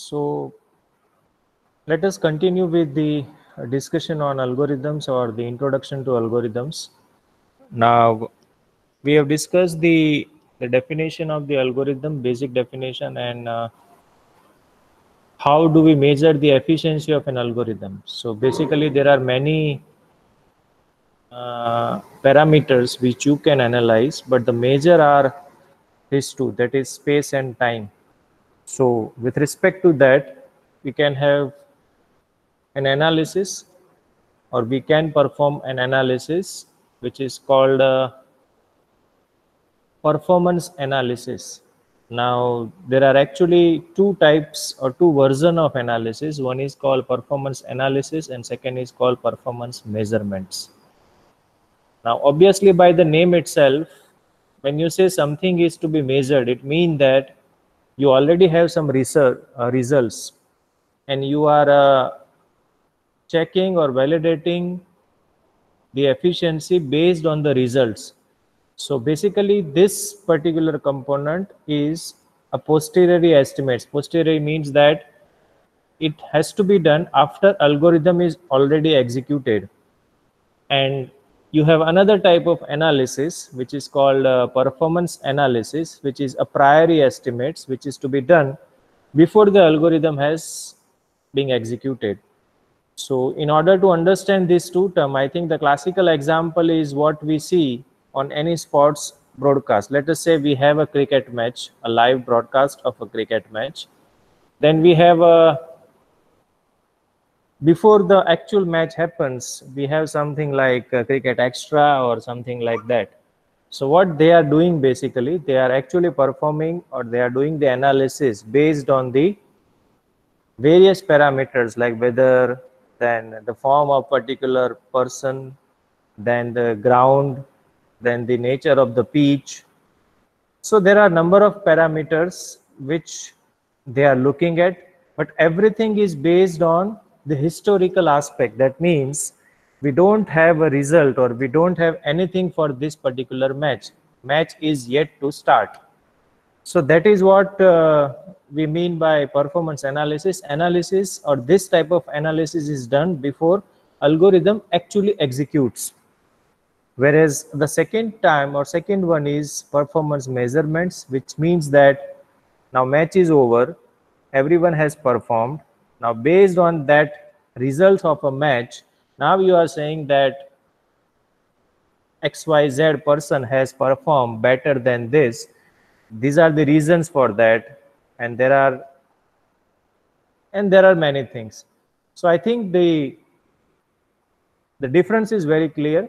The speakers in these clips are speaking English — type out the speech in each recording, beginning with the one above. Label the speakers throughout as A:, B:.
A: So let us continue with the discussion on algorithms or the introduction to algorithms. Now we have discussed the definition of the algorithm, basic definition, and how do we measure the efficiency of an algorithm. So basically there are many parameters which you can analyze, but the major are these two, that is space and time. So with respect to that, we can have an analysis, or we can perform an analysis which is called performance analysis. Now there are actually two types or two versions of analysis. One is called performance analysis and second is called performance measurements. Now obviously by the name itself, when you say something is to be measured, it means that you already have some research results and you are checking or validating the efficiency based on the results. So basically this particular component is a posteriori estimates. Posteriori means that it has to be done after algorithm is already executed. And you have another type of analysis which is called performance analysis, which is a priori estimates, which is to be done before the algorithm has been executed. So in order to understand these two terms, I think the classical example is what we see on any sports broadcast. Let us say we have a cricket match, a live broadcast of a cricket match. Then we have before the actual match happens, we have something like cricket extra or something like that. So what they are doing basically, they are actually performing or they are doing the analysis based on the various parameters like weather, then the form of particular person, then the ground, then the nature of the pitch. So there are a number of parameters which they are looking at, but everything is based on the historical aspect. That means we don't have a result or we don't have anything for this particular match. Match is yet to start. So that is what we mean by performance analysis. Analysis or this type of analysis is done before algorithm actually executes. Whereas the second time or second one is performance measurements, which means that now match is over, everyone has performed. Now based on that results of a match, now you are saying that XYZ person has performed better than this. These are the reasons for that, and there are many things. So I think the difference is very clear.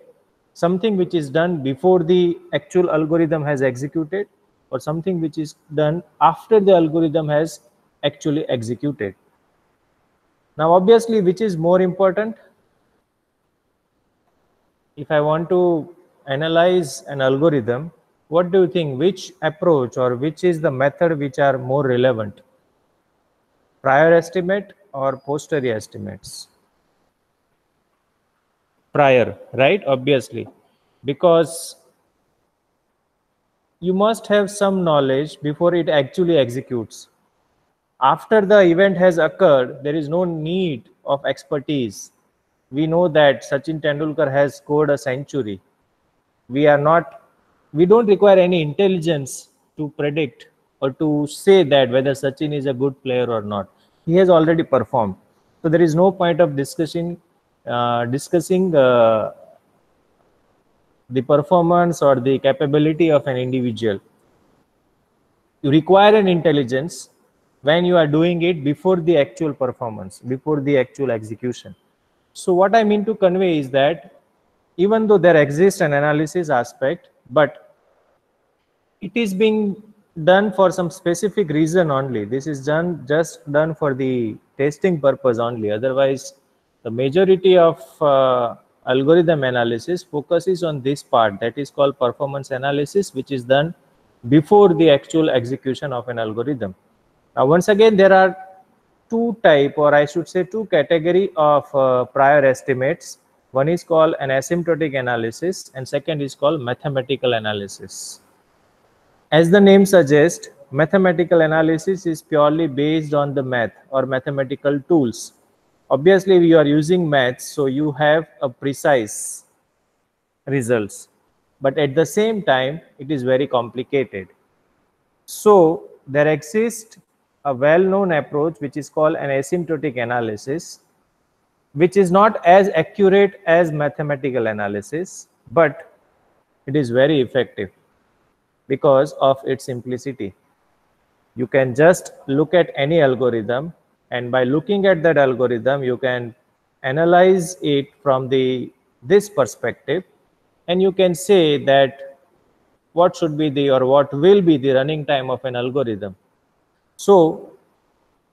A: Something which is done before the actual algorithm has executed, or something which is done after the algorithm has actually executed. Now obviously, which is more important? If I want to analyze an algorithm, what do you think, which approach or which is the method which are more relevant? Prior estimate or posterior estimates? Prior, right? Obviously, because you must have some knowledge before it actually executes. After the event has occurred, there is no need of expertise. We know that Sachin Tendulkar has scored a century. We don't require any intelligence to predict or to say that whether Sachin is a good player or not. He has already performed. So there is no point of discussing the performance or the capability of an individual. You require an intelligence when you are doing it before the actual performance, before the actual execution. So what I mean to convey is that even though there exists an analysis aspect, but it is being done for some specific reason only. This is just done for the testing purpose only. Otherwise, the majority of algorithm analysis focuses on this part, that is called performance analysis, which is done before the actual execution of an algorithm. Now, once again, there are two type, or I should say two category of prior estimates. One is called an asymptotic analysis and second is called mathematical analysis. As the name suggests, mathematical analysis is purely based on the math or mathematical tools. Obviously, you are using maths, so you have a precise results. But at the same time, it is very complicated. So there exists a well-known approach which is called an asymptotic analysis, which is not as accurate as mathematical analysis, but it is very effective because of its simplicity. You can just look at any algorithm, and by looking at that algorithm, you can analyze it from this perspective, and you can say that what should be the or what will be the running time of an algorithm. So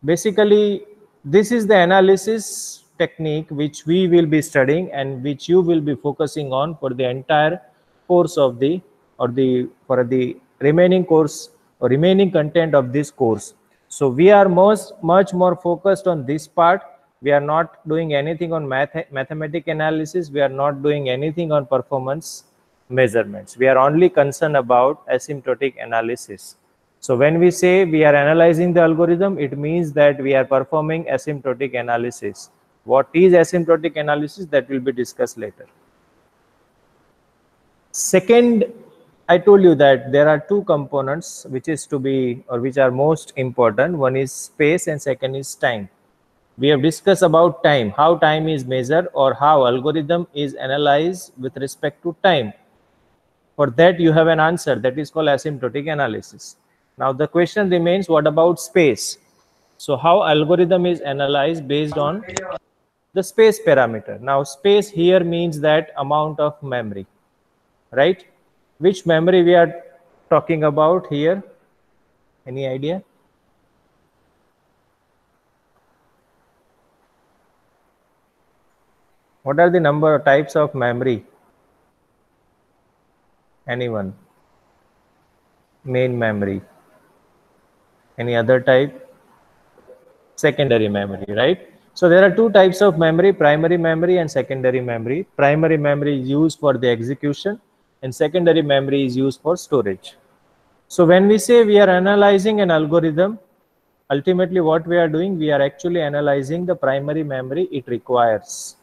A: basically, this is the analysis technique which we will be studying and which you will be focusing on for the entire course of the for the remaining course or remaining content of this course. So we are much more focused on this part. We are not doing anything on mathematical analysis. We are not doing anything on performance measurements. We are only concerned about asymptotic analysis. So when we say we are analyzing the algorithm, it means that we are performing asymptotic analysis. What is asymptotic analysis? That will be discussed later. Second, I told you that there are two components which is to be or which are most important. One is space and second is time. We have discussed about time, how time is measured or how algorithm is analyzed with respect to time. For that you have an answer, that is called asymptotic analysis. Now the question remains, what about space? So how algorithm is analyzed based on the space parameter. Now space here means that amount of memory, right? Which memory we are talking about here? Any idea? What are the number of types of memory? Anyone? Main memory. Any other type? Secondary memory, right? So there are two types of memory, primary memory and secondary memory. Primary memory is used for the execution and secondary memory is used for storage. So when we say we are analyzing an algorithm, ultimately what we are doing, we are actually analyzing the primary memory it requires.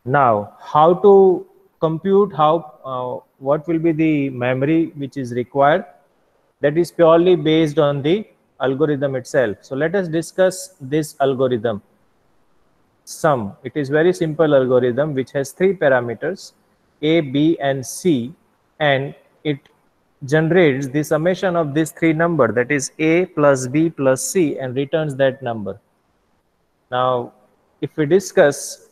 A: Now, how to compute what will be the memory which is required? That is purely based on the algorithm itself. So let us discuss this algorithm. Sum. It is very simple algorithm which has three parameters, A, B, and C, and it generates the summation of these three numbers, that is A plus B plus C, and returns that number. Now, if we discuss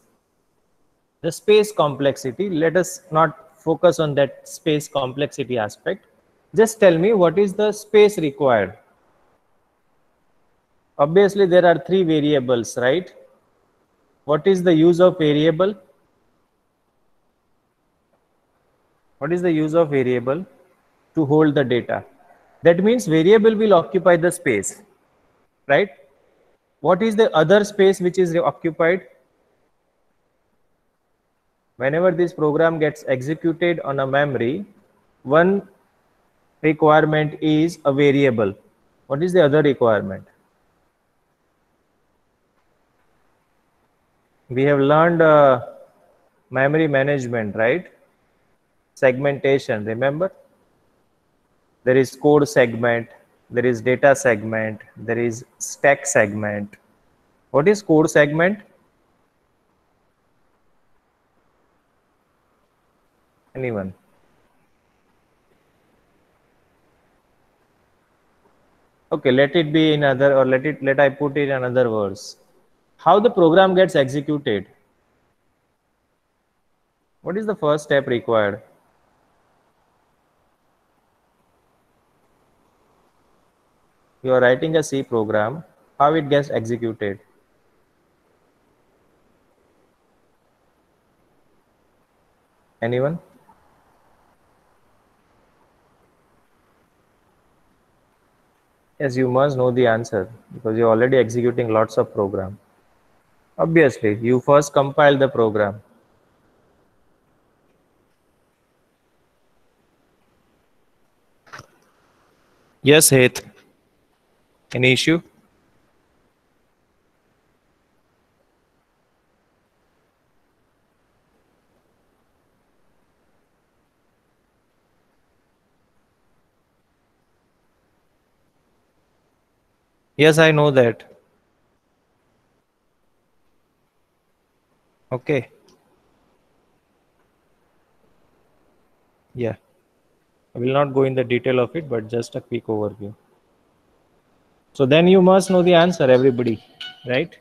A: the space complexity, let us not focus on that space complexity aspect. Just tell me what is the space required. Obviously, there are three variables, right? What is the use of variable? What is the use of variable? To hold the data. That means variable will occupy the space, right? What is the other space which is occupied? Whenever this program gets executed on a memory, one requirement is a variable. What is the other requirement? We have learned memory management, right? Segmentation, remember? There is code segment, there is data segment, there is stack segment. What is code segment? Anyone? Okay, let it be in other, or let I put it in other words. How the program gets executed? What is the first step required? You are writing a C program, how it gets executed? Anyone? Yes, you must know the answer because you're already executing lots of program. Obviously, you first compile the program. Yes, Heth. Any issue? Yes, I know that. Okay. Yeah. I will not go in the detail of it, but just a quick overview. So then you must know the answer, everybody, right?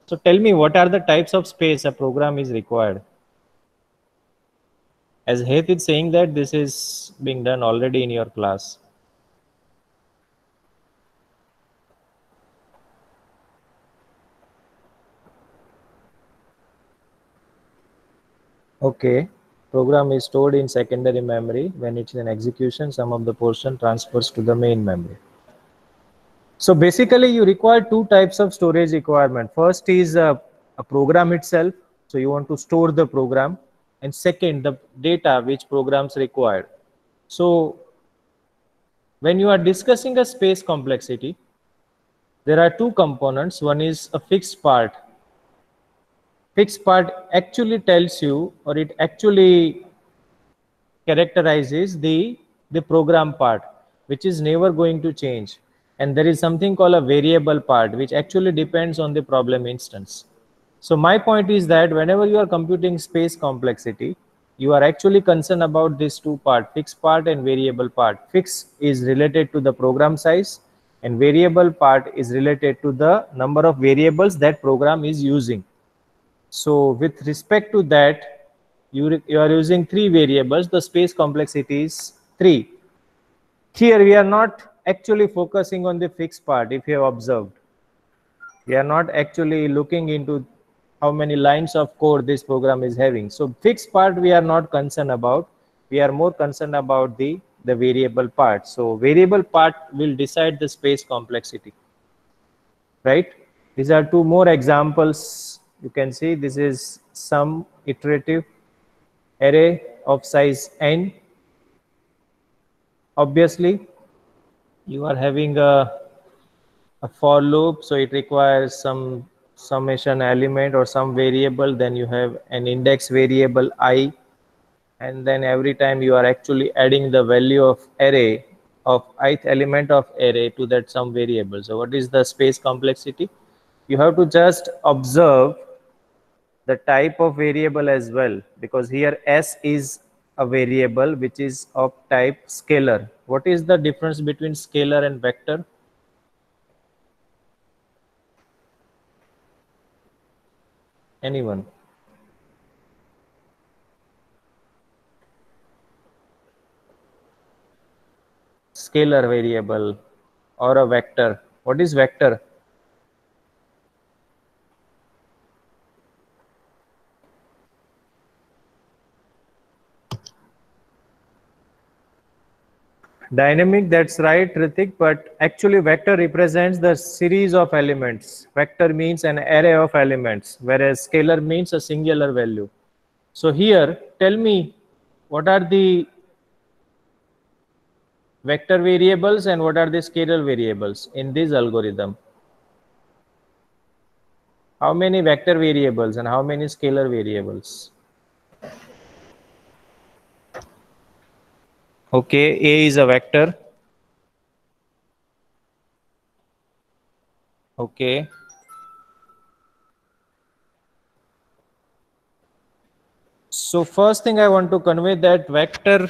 A: So tell me, what are the types of space a program is required? As Heth is saying that this is being done already in your class. Okay. Program is stored in secondary memory. When it's in execution, some of the portion transfers to the main memory. So basically you require two types of storage requirement. First is a program itself. So you want to store the program. And second, the data which programs required. So when you are discussing a space complexity, there are two components. One is a fixed part. Fixed part actually tells you, or it actually characterizes the program part, which is never going to change. And there is something called a variable part, which actually depends on the problem instance. So my point is that whenever you are computing space complexity, you are actually concerned about these two parts, fixed part and variable part. Fixed is related to the program size, and variable part is related to the number of variables that program is using. So with respect to that, you are using three variables. The space complexity is 3. Here we are not actually focusing on the fixed part. If you have observed, we are not actually looking into how many lines of code this program is having. So fixed part we are not concerned about. We are more concerned about the variable part. So variable part will decide the space complexity, right? These are two more examples. You can see this is some iterative array of size n. Obviously you are having a for loop, so it requires some summation element or some variable. Then you have an index variable I, and then every time you are actually adding the value of array of ith element of array to that some variable. So what is the space complexity? You have to just observe the type of variable as well, because here s is a variable which is of type scalar. What is the difference between scalar and vector? Anyone? Scalar variable or a vector. What is vector? Dynamic, that's right, Ritik, but actually vector represents the series of elements. Vector means an array of elements, whereas scalar means a singular value. So here, tell me, what are the vector variables and what are the scalar variables in this algorithm? How many vector variables and how many scalar variables? Okay, A is a vector. Okay. So first thing I want to convey that vector,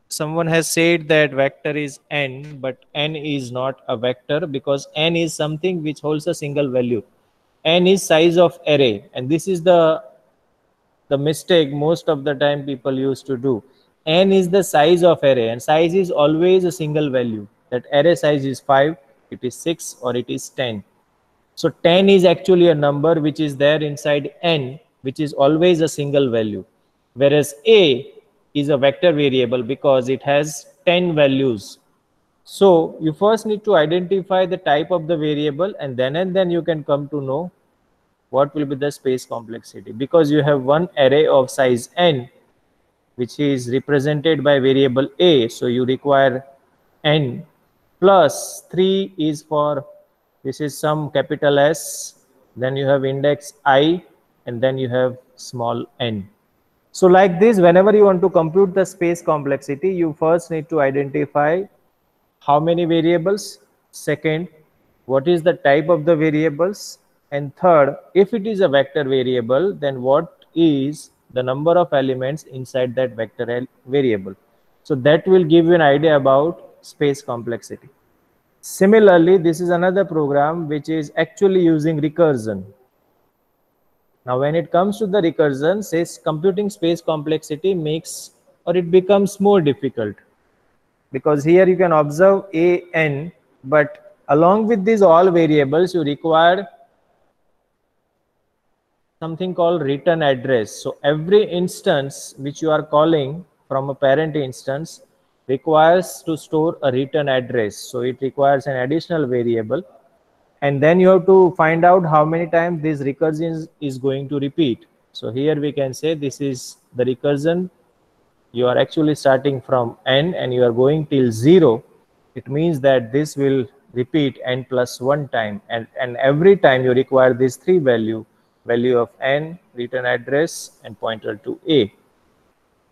A: someone has said that vector is n, but n is not a vector because n is something which holds a single value. N is size of array, and this is the mistake most of the time people used to do. N is the size of array, and size is always a single value. That array size is 5, it is 6, or it is 10. So 10 is actually a number which is there inside n, which is always a single value. Whereas a is a vector variable because it has 10 values. So you first need to identify the type of the variable, and then you can come to know what will be the space complexity, because you have one array of size n which is represented by variable a, so you require n plus 3 is for, this is some capital S, then you have index I, and then you have small n. So like this, whenever you want to compute the space complexity, you first need to identify how many variables, second, what is the type of the variables, and third, if it is a vector variable, then what is the number of elements inside that vector variable. So that will give you an idea about space complexity. Similarly, this is another program which is actually using recursion. Now, when it comes to the recursion, says computing space complexity makes, or it becomes more difficult, because here you can observe a n, but along with these all variables, you require something called return address. So every instance which you are calling from a parent instance requires to store a return address. So it requires an additional variable, and then you have to find out how many times this recursion is going to repeat. So here we can say this is the recursion. You are actually starting from n and you are going till 0. It means that this will repeat n plus 1 time, and every time you require this 3 value of n, return address, and pointer to a.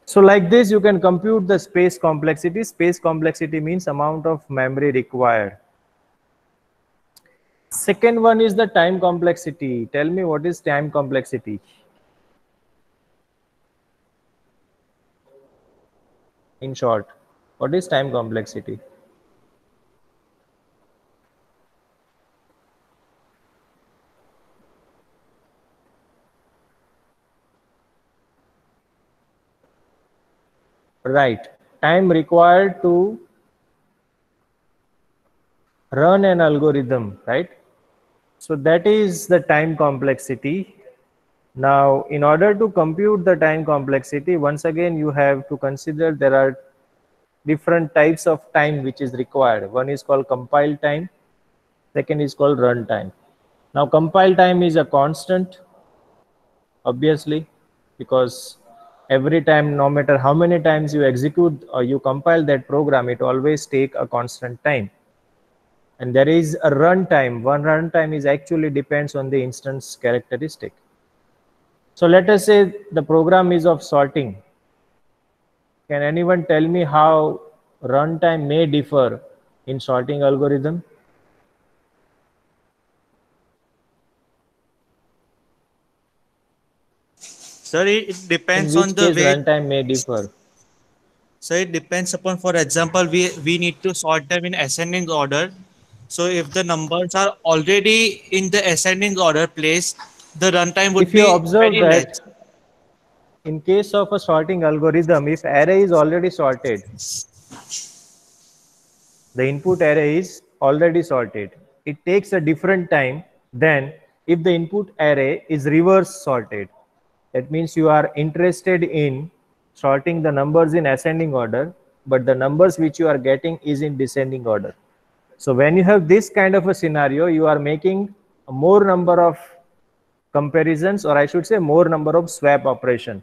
A: So like this you can compute the space complexity. Space complexity means amount of memory required. Second one is the time complexity. Tell me, what is time complexity? In short, what is time complexity? Right, time required to run an algorithm, right? So that is the time complexity. Now, in order to compute the time complexity, once again, you have to consider there are different types of time which is required. One is called compile time, second is called run time. Now, compile time is a constant, obviously, because every time, no matter how many times you execute or you compile that program, it always take a constant time. And there is a runtime. One runtime is actually depends on the instance characteristic. So let us say the program is of sorting. Can anyone tell me how runtime may differ in sorting algorithm?
B: Sir, it
A: In
B: depends on
A: which
B: the
A: case
B: way.
A: runtime may differ?
B: So it depends upon, for example, we need to sort them in ascending order. So if the numbers are already in the ascending order place, the runtime would
A: If you
B: be
A: observe
B: very less.
A: that in case of a sorting algorithm, if array is already sorted, the input array is already sorted, it takes a different time than if the input array is reverse sorted. That means you are interested in sorting the numbers in ascending order, but the numbers which you are getting is in descending order. So when you have this kind of a scenario, you are making a more number of comparisons, or I should say more number of swap operation.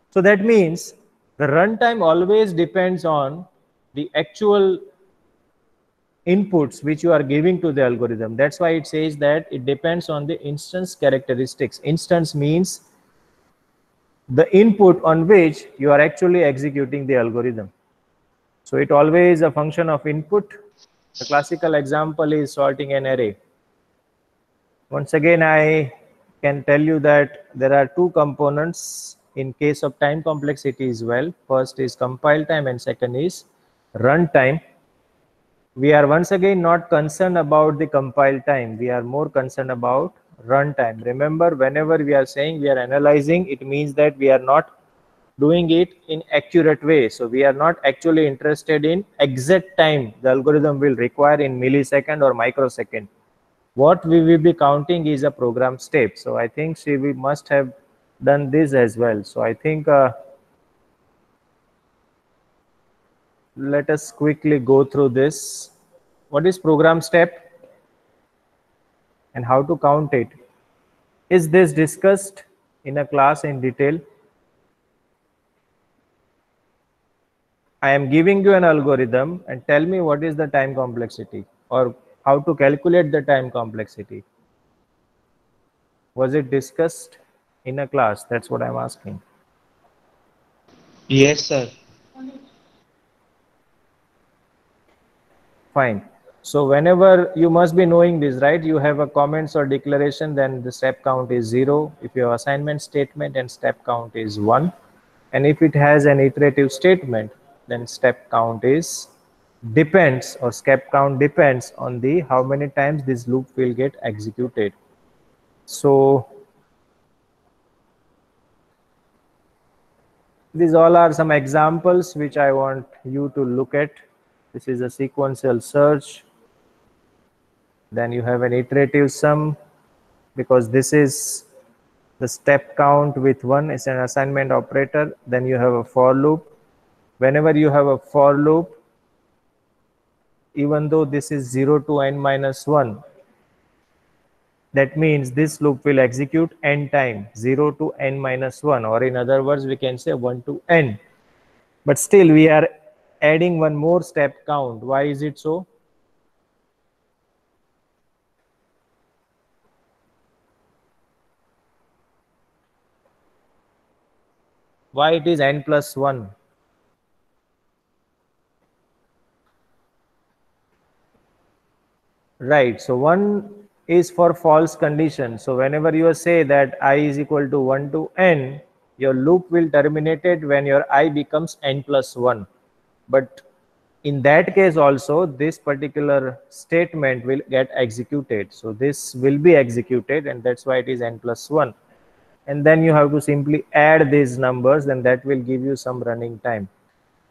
A: So that means the runtime always depends on the actual inputs which you are giving to the algorithm. That's why it says that it depends on the instance characteristics. Instance means the input on which you are actually executing the algorithm. So it always a function of input. The classical example is sorting an array. Once again, I can tell you that there are two components in case of time complexity as well. First is compile time and second is run time. We are once again not concerned about the compile time. We are more concerned about run time. Remember, whenever we are saying we are analyzing, it means that we are not doing it in accurate way. So we are not actually interested in exact time the algorithm will require in millisecond or microsecond. What we will be counting is a program step. So I think we must have done this as well. So I think let us quickly go through this. What is program step and how to count it? Is this discussed in a class in detail? I am giving you an algorithm and tell me what is the time complexity or how to calculate the time complexity. Was it discussed in a class? That's what I'm asking.
B: Yes, sir.
A: Fine. So whenever you must be knowing this, right? You have a comments or declaration, then the step count is 0. If your assignment statement and step count is 1. And if it has an iterative statement, then step count is depends or step count depends on the how many times this loop will get executed. So these all are some examples which I want you to look at. This is a sequential search. Then you have an iterative sum, because this is the step count with 1 is an assignment operator. Then you have a for loop. Whenever you have a for loop, even though this is 0 to n minus 1, that means this loop will execute n time, 0 to n minus 1, or in other words, we can say 1 to n. But still, we are adding one more step count. Why is it so? Why it is n plus 1? Right. So 1 is for false condition. So whenever you say that I is equal to 1 to n, your loop will terminate it when your I becomes n plus 1. But in that case also, this particular statement will get executed. So this will be executed, and that's why it is n plus 1. And then you have to simply add these numbers, and that will give you some running time.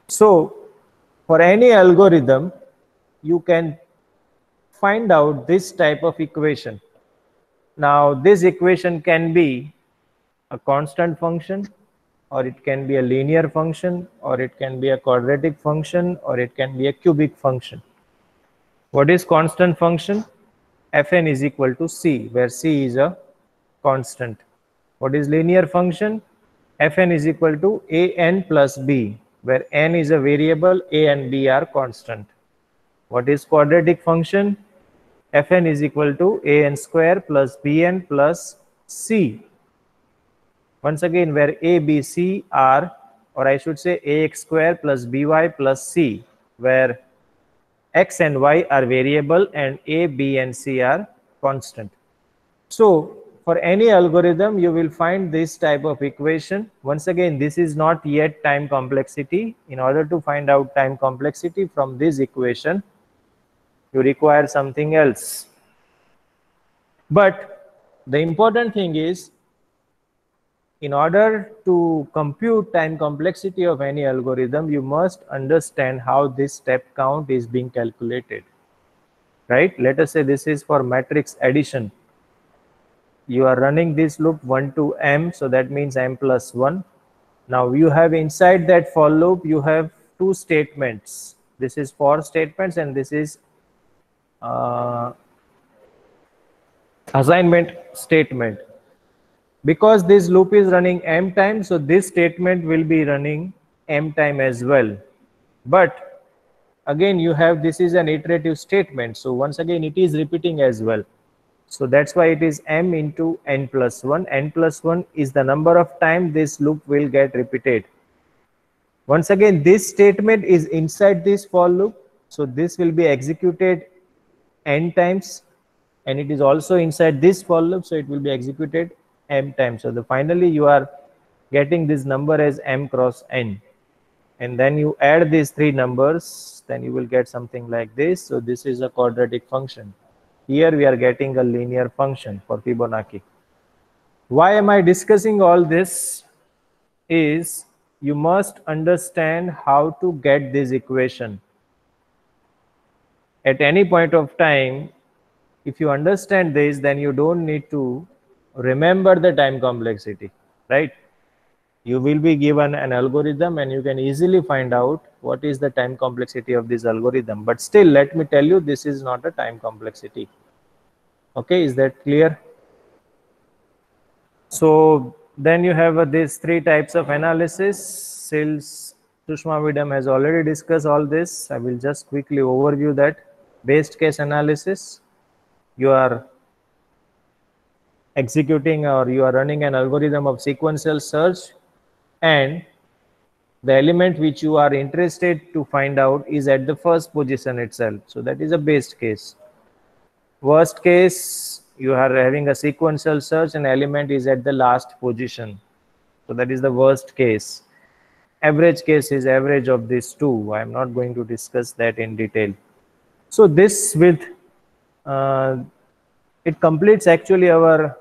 A: So for any algorithm, you can find out this type of equation. Now this equation can be a constant function, or it can be a linear function, or it can be a quadratic function, or it can be a cubic function. What is constant function? Fn is equal to c, where c is a constant. What is linear function? Fn is equal to an plus b, where n is a variable, a and b are constant. What is quadratic function? Fn is equal to an square plus bn plus c. Once again, where a, b, c are, or I should say ax square plus by plus c, where x and y are variable and a, b and c are constant. So for any algorithm, you will find this type of equation. Once again, this is not yet time complexity. In order to find out time complexity from this equation, you require something else. But the important thing is, in order to compute time complexity of any algorithm, you must understand how this step count is being calculated, right? Let us say this is for matrix addition. You are running this loop 1 to m, so that means m plus 1. Now you have inside that for loop, you have two statements. This is for statements and this is assignment statement. Because this loop is running m times, so this statement will be running m time as well. But again, you have this is an iterative statement, so once again it is repeating as well. So that's why it is m into n plus 1. N plus 1 is the number of time this loop will get repeated. Once again, this statement is inside this for loop, so this will be executed n times, and it is also inside this for loop, so it will be executed m times. So finally you are getting this number as m cross n, and then you add these three numbers, then you will get something like this. So this is a quadratic function. Here we are getting a linear function for Fibonacci. Why am I discussing all this? Is you must understand how to get this equation. At any point of time, if you understand this, then you don't need to remember the time complexity, right? You will be given an algorithm and you can easily find out what is the time complexity of this algorithm. But still, let me tell you, this is not a time complexity. Okay, is that clear? So then you have these three types of analysis: Sushma Vidam has already discussed all this. I will just quickly overview that. Based case analysis, you are executing or you are running an algorithm of sequential search, and the element which you are interested to find out is at the first position itself. So that is a base case. Worst case, you are having a sequential search and element is at the last position. So that is the worst case. Average case is average of these two. I am not going to discuss that in detail. So this with it completes actually our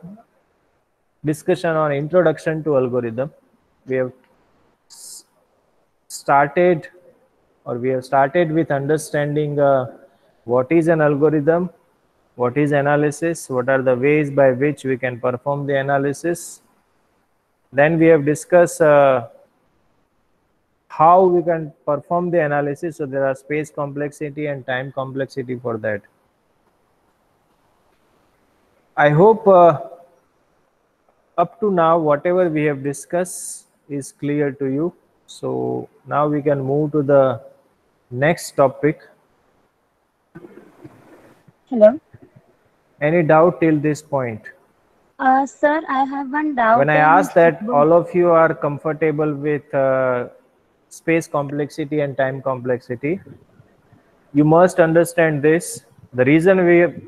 A: discussion on introduction to algorithm. We have started we have started with understanding what is an algorithm, what is analysis, what are the ways by which we can perform the analysis. Then we have discussed how we can perform the analysis. So there are space complexity and time complexity for that. I hope up to now whatever we have discussed is clear to you. So now we can move to the next topic.
C: Hello.
A: Any doubt till this point?
C: Sir, I have one
A: When
C: doubt
A: I
C: in
A: ask that
C: Fibonacci.
A: all of you are comfortable with space complexity and time complexity, you must understand this. The reason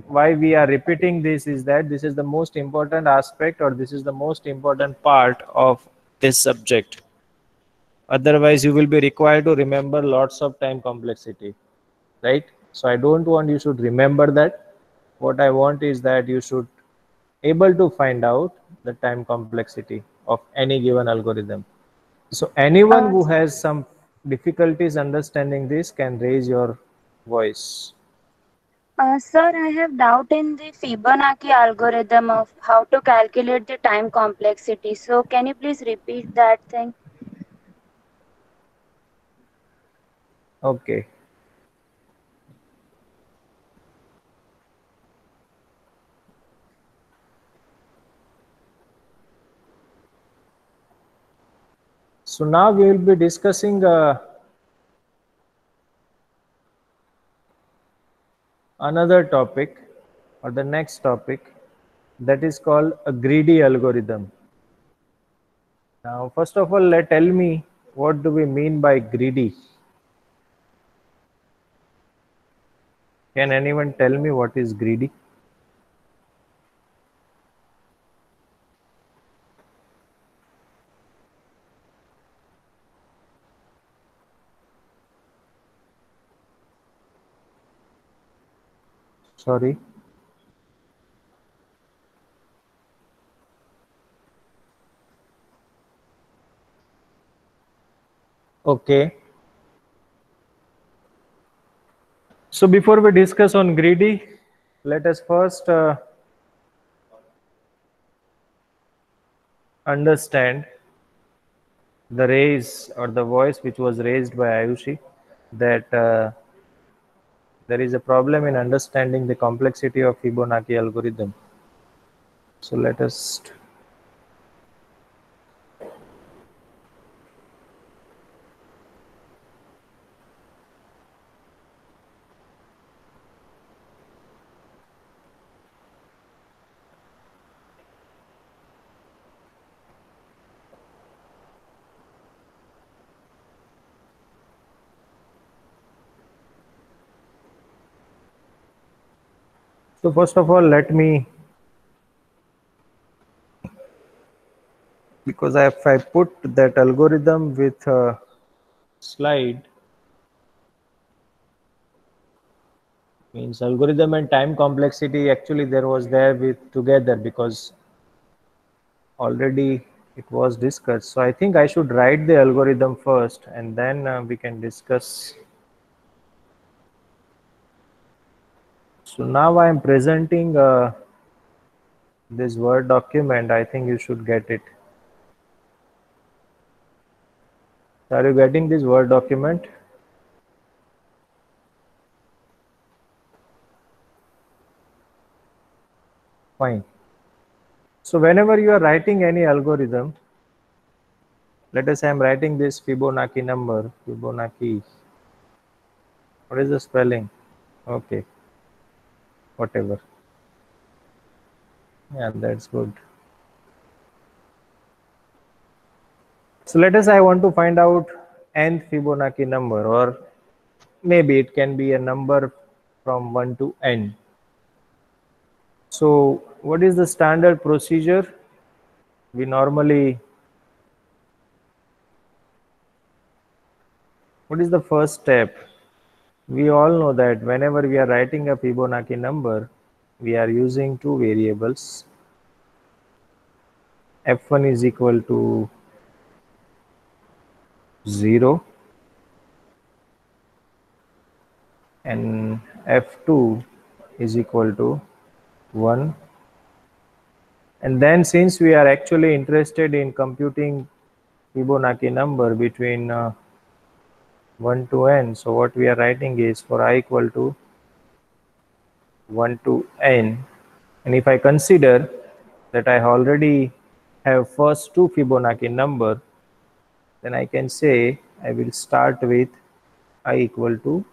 A: why we are repeating this is that this is the most important aspect, or this is the most important part of this subject. Otherwise you will be required to remember lots of time complexity, right? So I don't want you should remember that. What I want is that you should able to find out the time complexity of any given algorithm. So anyone
C: Uh,
A: who has some difficulties understanding this can raise your voice.
C: Sir, I have doubt in the Fibonacci algorithm of how to calculate the time complexity. So, can you please repeat that thing?
A: Okay. So now we will be discussing another topic, or the next topic, that is called a greedy algorithm. Now, first of all, tell me, what do we mean by greedy? Can anyone tell me what is greedy? Sorry. Okay. So before we discuss on greedy, let us first understand the raise or the voice which was raised by Ayushi, that there is a problem in understanding the complexity of Fibonacci algorithm. So let us so first of all, let me, because if I put that algorithm with a slide, means algorithm and time complexity actually there was there with together, because already it was discussed. So I think I should write the algorithm first, and then we can discuss. So now I am presenting this Word document. I think you should get it. Are you getting this Word document? Fine. So whenever you are writing any algorithm, Let us say I'm writing this Fibonacci number. Fibonacci. What is the spelling? Okay, whatever. Yeah, that's good. So let us say I want to find out nth Fibonacci number, or maybe it can be a number from 1 to n. So what is the standard procedure? We normally, what is the first step? We all know that whenever we are writing a Fibonacci number, we are using two variables. F1 is equal to 0 and F2 is equal to 1. And then since we are actually interested in computing Fibonacci number between 1 to n, so what we are writing is for I equal to 1 to n. And if I consider that I already have first two Fibonacci number, then I can say I will start with I equal to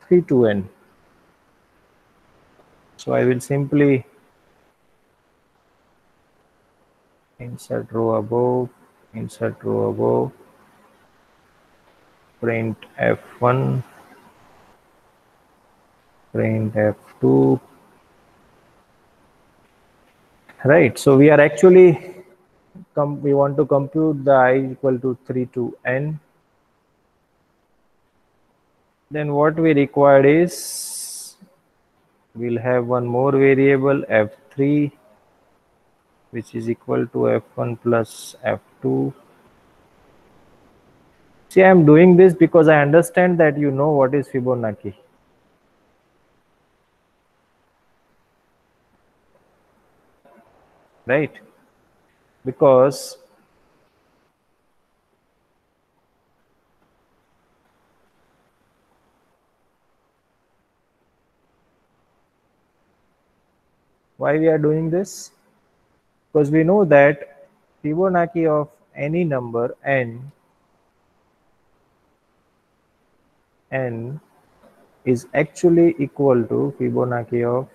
A: 3 to n. So I will simply insert row above, print F1, print F2. Right, so we are actually we want to compute the I equal to 3 to n. Then what we require is we'll have one more variable F3, which is equal to F1 plus F2. See, I am doing this because I understand that you know what is Fibonacci. Right? Because why we are doing this? Because we know that Fibonacci of any number n is actually equal to Fibonacci of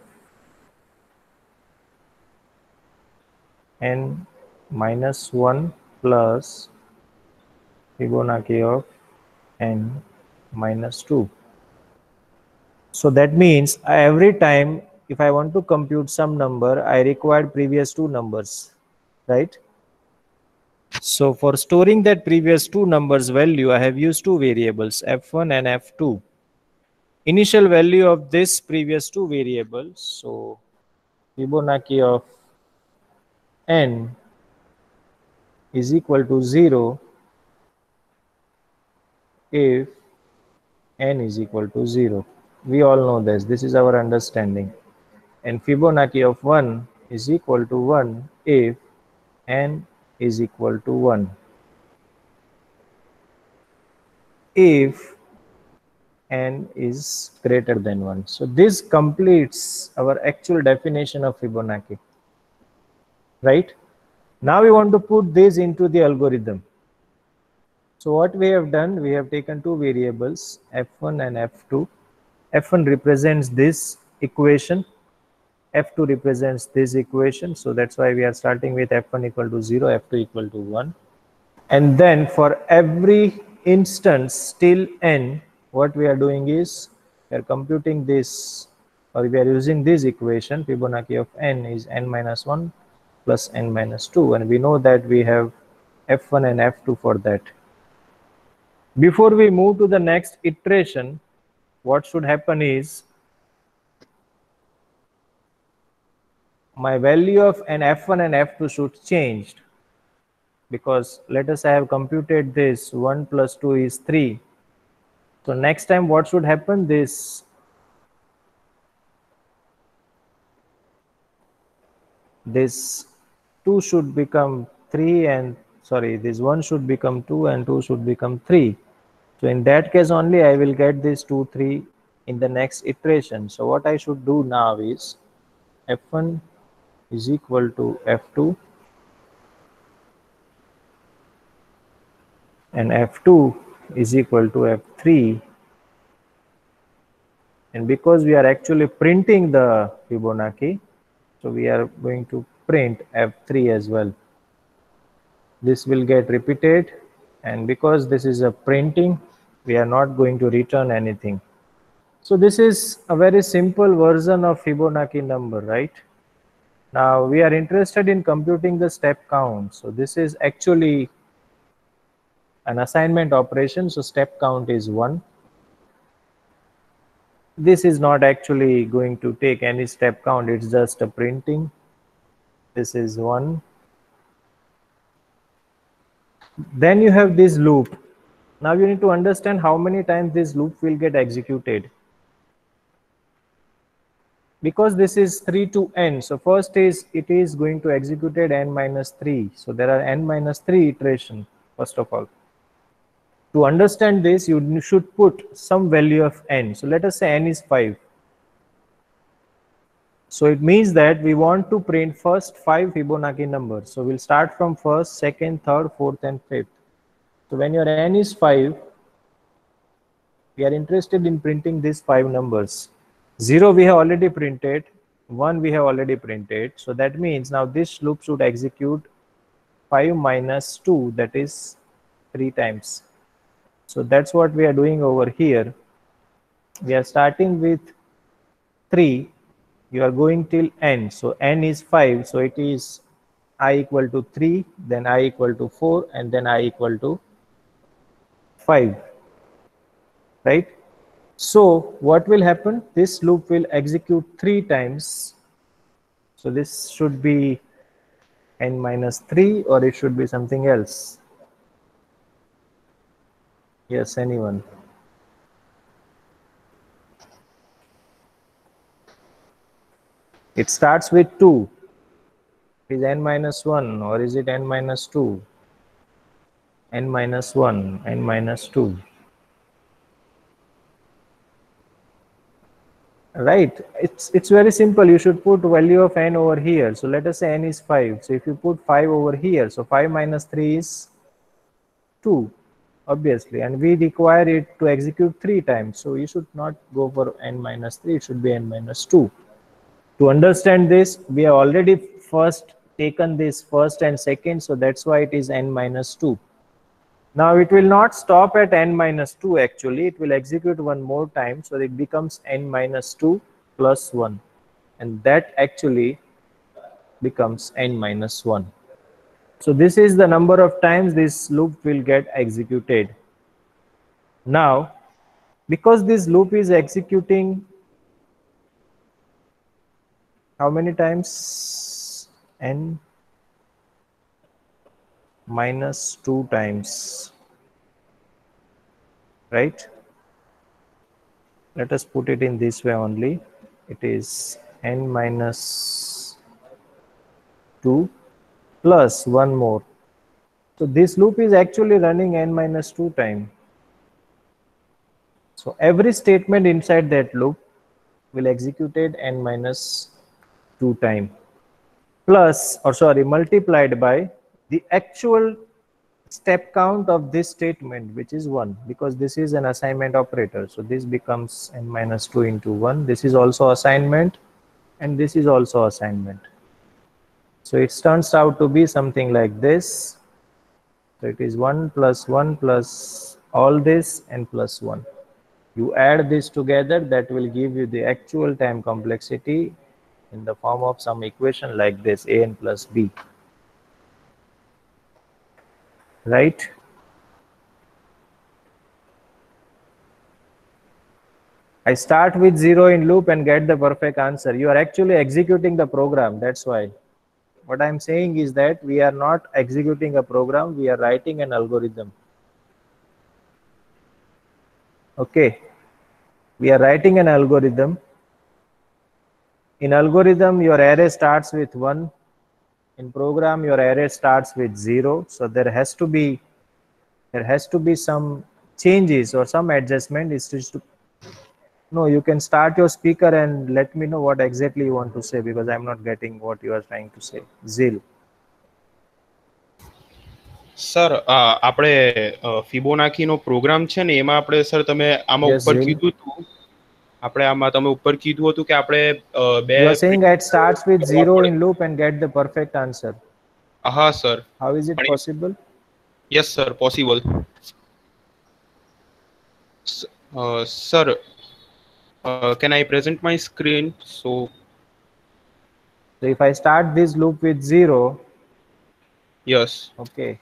A: n minus 1 plus Fibonacci of n minus 2. So that means every time if I want to compute some number, I require previous two numbers, right? So for storing that previous two numbers value, I have used two variables, f1 and f2. Initial value of this previous two variables, so Fibonacci of n is equal to 0 if n is equal to 0. We all know this. This is our understanding. And Fibonacci of 1 is equal to 1 if n is equal to 1. If n is greater than 1. So this completes our actual definition of Fibonacci. Right? Now we want to put this into the algorithm. So what we have done, we have taken two variables, f1 and f2. f1 represents this equation, f2 represents this equation. So that's why we are starting with f1 equal to 0, f2 equal to 1. And then for every instance till n, what we are doing is we are computing this, or we are using this equation. Fibonacci of n is n minus 1 plus n minus 2, and we know that we have f1 and f2 for that. Before we move to the next iteration, what should happen is my value of an f1 and f2 should change, because let us say I have computed this 1 plus 2 is 3. So next time what should happen, this this 2 should become 3, and sorry, this 1 should become 2 and 2 should become 3. So in that case only I will get this 2 3 in the next iteration. So what I should do now is f1 is equal to f2 and f2 is equal to f3, and because we are actually printing the Fibonacci, so we are going to print f3 as well. This will get repeated, and because this is a printing, we are not going to return anything. So this is a very simple version of Fibonacci number, right? Now we are interested in computing the step count. So this is actually an assignment operation. So step count is 1. This is not actually going to take any step count. It's just a printing. This is 1. Then you have this loop. Now you need to understand how many times this loop will get executed. Because this is 3 to n, so first is it is going to execute at n minus 3. So there are n minus 3 iterations first of all. To understand this, you should put some value of n. So let us say n is 5. So it means that we want to print first 5 Fibonacci numbers. So we'll start from first, second, third, fourth, and fifth. So when your n is 5, we are interested in printing these 5 numbers. 0 we have already printed, 1 we have already printed. So that means now this loop should execute 5 minus 2, that is 3 times. So that's what we are doing over here. We are starting with 3. You are going till n. So n is 5. So it is I equal to 3, then I equal to 4, and then I equal to 5. Right? So what will happen? This loop will execute 3 times. So this should be n minus 3, or it should be something else. Yes, anyone? It starts with 2. Is n minus 1, or is it n minus 2? N minus 1, n minus 2. Right, it's very simple. You should put value of n over here. So let us say n is 5. So if you put 5 over here, so 5 minus 3 is 2, obviously, and we require it to execute 3 times. So you should not go for n minus 3, it should be n minus 2. To understand this, we have already first taken this first and second, so that's why it is n minus 2. Now it will not stop at n minus 2 actually, it will execute one more time, so it becomes n minus 2 plus 1, and that actually becomes n minus 1. So this is the number of times this loop will get executed. Now, because this loop is executing how many times? N minus 2 times, right? Let us put it in this way only. It is n minus 2 plus 1 more. So this loop is actually running n minus 2 times. So every statement inside that loop will execute it n minus 2 times, plus, or sorry, multiplied by the actual step count of this statement, which is 1, because this is an assignment operator. So this becomes n minus 2 into 1. This is also assignment, and this is also assignment. So it turns out to be something like this. So it is 1 plus all this and plus 1. You add this together, that will give you the actual time complexity in the form of some equation like this, an plus b. Right? I start with 0 in loop and get the perfect answer. You are actually executing the program. That's why. What I'm saying is that we are not executing a program, we are writing an algorithm. Okay. We are writing an algorithm. In algorithm, your array starts with 1. In program, your array starts with 0. So there has to be some changes or some adjustment. Is to no, you can start your speaker and let me know what exactly you want to say, because I'm not getting what you are trying to say. Zil.
D: Sir આપણે ફિબોનાકીનો programme છે ને એમાં આપણે sir તમે આમાં
A: Yes,
D: ઉપર
A: Jill.
D: કીધું હતું આપણે આમાં તમે ઉપર કીધું હતું કે આપણે બે
A: You are saying it starts with 0 in loop and get the perfect answer.
D: હા sir
A: How is it possible?
D: Yes sir possible sir can I present my screen? So
A: So if I start this loop with 0,
D: yes,
A: okay.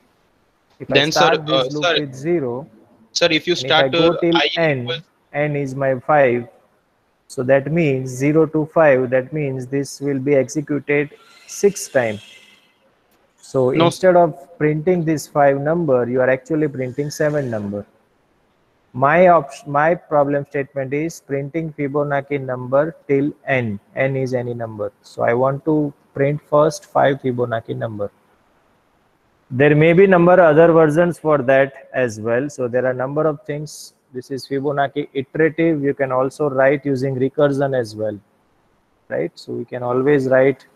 A: If I
D: then sir
A: start this loop
D: sir
A: with 0,
D: sir if you
A: and if I
D: start
A: go till
D: I
A: n,
D: equals
A: n is my 5. So that means 0 to 5, that means this will be executed 6 times. So
D: no
A: instead of printing this 5 number, you are actually printing 7 number. My problem statement is printing Fibonacci number till n. N is any number. So I want to print first 5 Fibonacci number. There may be number other versions for that as well. So there are number of things. This is Fibonacci iterative. You can also write using recursion as well, right? So we can always write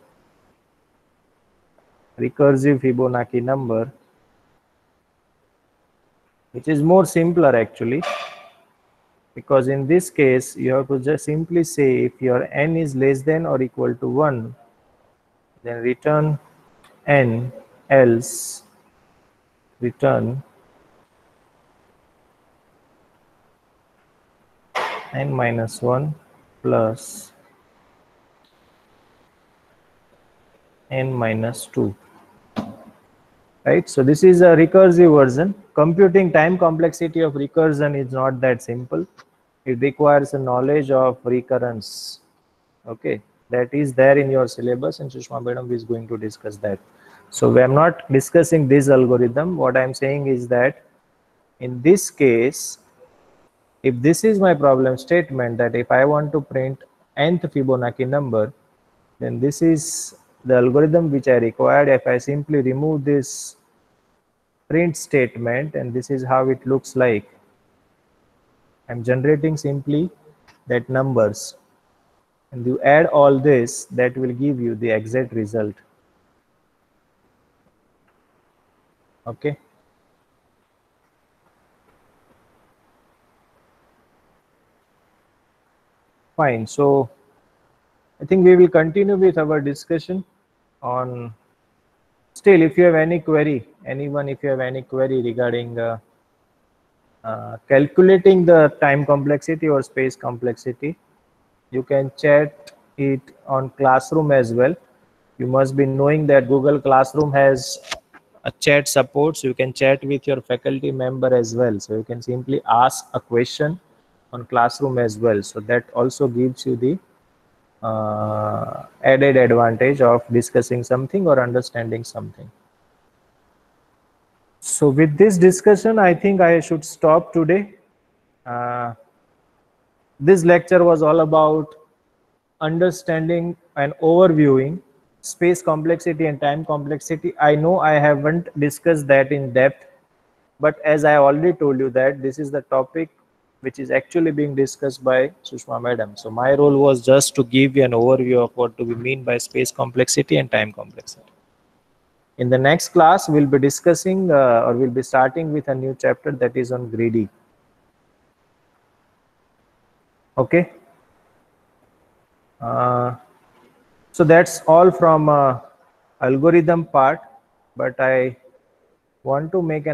A: recursive Fibonacci number, which is more simpler actually, because in this case you have to just simply say if your n is less than or equal to 1, then return n, else return n minus 1 plus n minus 2, right? So this is a recursive version. Computing time complexity of recursion is not that simple. It requires a knowledge of recurrence. Okay, that is there in your syllabus, and Sushma Madam is going to discuss that. So we are not discussing this algorithm. What I am saying is that in this case, if this is my problem statement, that if I want to print nth Fibonacci number, then this is the algorithm which I required. If I simply remove this print statement, and this is how it looks like. I'm generating simply that numbers, and you add all this, that will give you the exact result. Okay. Fine. So I think we will continue with our discussion on. Still, if you have any query, anyone, if you have any query regarding calculating the time complexity or space complexity, you can chat it on Classroom as well. You must be knowing that Google Classroom has a chat support, so you can chat with your faculty member as well. So you can simply ask a question on Classroom as well. So that also gives you the added advantage of discussing something or understanding something. So with this discussion, I think I should stop today. This lecture was all about understanding and overviewing space complexity and time complexity. I know I haven't discussed that in depth, but as I already told you that this is the topic which is actually being discussed by Sushma Madam. So my role was just to give you an overview of what do we mean by space complexity and time complexity. In the next class, we'll be discussing or we'll be starting with a new chapter that is on greedy. Okay. So that's all from algorithm part, but I want to make an